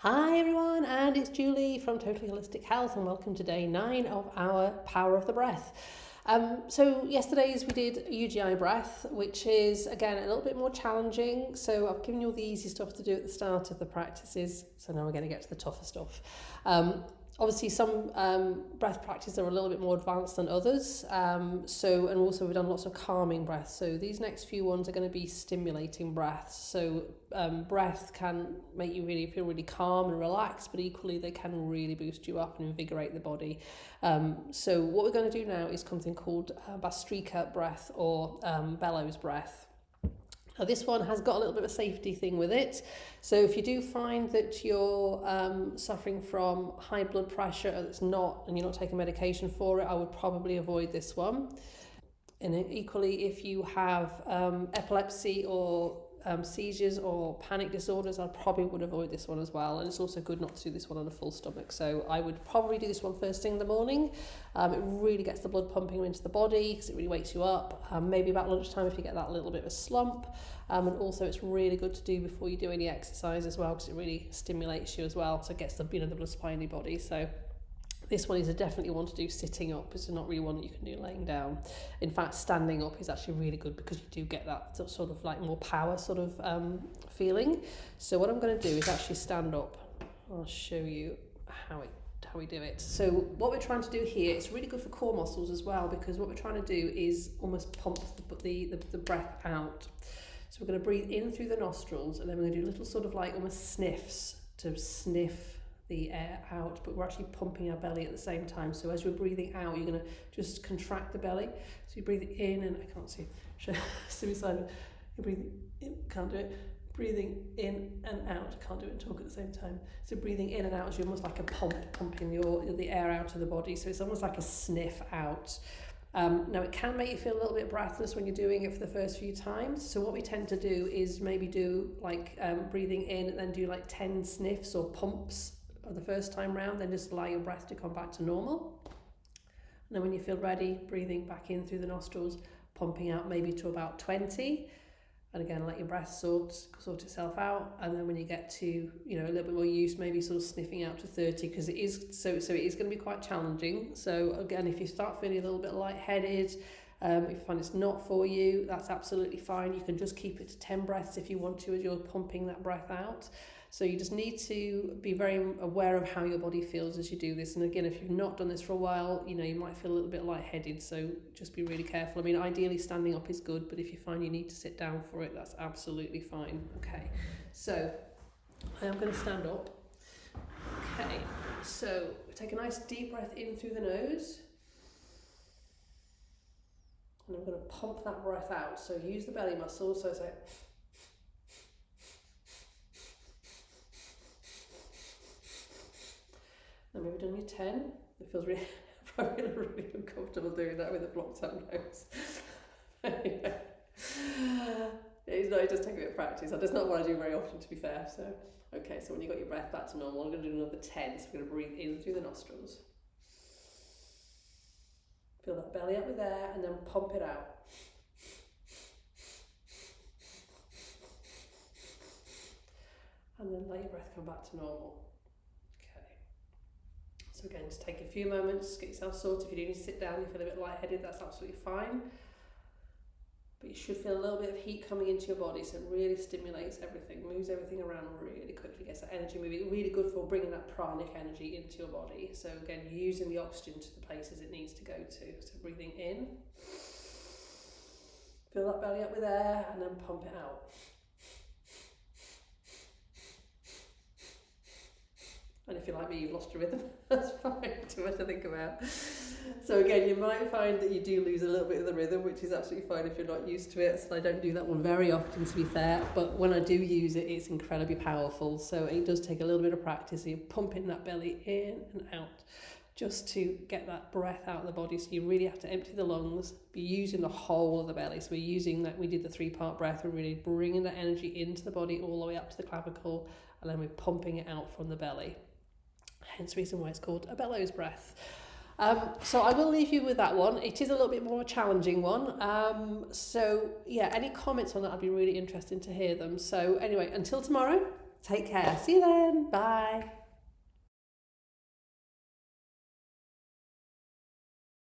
Hi everyone, and it's Julie from Totally Holistic Health, and welcome to day 9 of our Power of the Breath. So yesterday's we did UGI breath, which is again a little bit more challenging. So I've given you all the easy stuff to do at the start of the practices. So now we're going to get to the tougher stuff. Obviously, some breath practices are a little bit more advanced than others. And also we've done lots of calming breaths. So these next few ones are going to be stimulating breaths. So breath can make you really feel really calm and relaxed, but equally they can really boost you up and invigorate the body. So what we're going to do now is something called Bhastrika breath or Bellows breath. Now this one has got a little bit of a safety thing with it. So if you do find that you're suffering from high blood pressure and you're not taking medication for it, I would probably avoid this one. And equally, if you have epilepsy or seizures or panic disorders, I probably would avoid this one as well. And it's also good not to do this one on a full stomach. So I would probably do this one first thing in the morning. It really gets the blood pumping into the body because it really wakes you up. Maybe about lunchtime if you get that little bit of a slump. And also it's really good to do before you do any exercise as well, because it really stimulates you as well. So it gets the blood supply in your body. So this one is definitely one to do sitting up. It's not really one that you can do laying down. In fact, standing up is actually really good because you do get that sort of like more power sort of feeling. So what I'm going to do is actually stand up. I'll show you how we do it. So what we're trying to do here, it's really good for core muscles as well, because what we're trying to do is almost pump the breath out. So we're going to breathe in through the nostrils, and then we're going to do little sort of like almost sniffs to sniff the air out, but we're actually pumping our belly at the same time. So as you're breathing out, you're going to just contract the belly. So you breathe in, and I can't see, suicide. You breathe in, can't do it. Breathing in and out, can't do it and talk at the same time. So breathing in and out is almost like a pump, pumping the air out of the body. So it's almost like a sniff out. Now it can make you feel a little bit breathless when you're doing it for the first few times. So what we tend to do is maybe do like breathing in and then do like 10 sniffs or pumps the first time round, then just allow your breath to come back to normal. And then when you feel ready, breathing back in through the nostrils, pumping out maybe to about 20. And again, let your breath sort itself out. And then when you get to, a little bit more use, maybe sort of sniffing out to 30, because it is going to be quite challenging. So again, if you start feeling a little bit lightheaded, if you find it's not for you, that's absolutely fine. You can just keep it to 10 breaths if you want to as you're pumping that breath out. So you just need to be very aware of how your body feels as you do this. And again, if you've not done this for a while, you might feel a little bit lightheaded. So just be really careful. I mean, ideally standing up is good, but if you find you need to sit down for it, that's absolutely fine. Okay, so I am going to stand up. Okay, so take a nice deep breath in through the nose. And I'm going to pump that breath out. So use the belly muscle. So it's like... And maybe done your 10. It feels really, probably really uncomfortable doing that with a blocked out nose. It does take a bit of practice. That's not what I do very often, to be fair. So, okay, so when you got your breath back to normal, I'm going to do another 10. So we're going to breathe in through the nostrils. Fill that belly up with air and then pump it out. And then let your breath come back to normal. So again, just take a few moments, get yourself sorted. If you do need to sit down, you feel a bit lightheaded, that's absolutely fine. But you should feel a little bit of heat coming into your body, so it really stimulates everything, moves everything around really quickly, gets that energy moving. Really good for bringing that pranic energy into your body. So again, using the oxygen to the places it needs to go to. So breathing in, fill that belly up with air, and then pump it out. And if you're like me, you've lost your rhythm, that's fine, too much to think about. So again, you might find that you do lose a little bit of the rhythm, which is absolutely fine if you're not used to it. So I don't do that one very often, to be fair, but when I do use it, it's incredibly powerful. So it does take a little bit of practice. So you're pumping that belly in and out just to get that breath out of the body. So you really have to empty the lungs, be using the whole of the belly. So we're using that, we did the 3-part breath, we're really bringing that energy into the body all the way up to the clavicle, and then we're pumping it out from the belly. Hence the reason why it's called a bellows breath. So I will leave you with that one. It is a little bit more a challenging one. So yeah, any comments on that, I'd be really interested to hear them. So anyway, until tomorrow, Take care. See you then. Bye.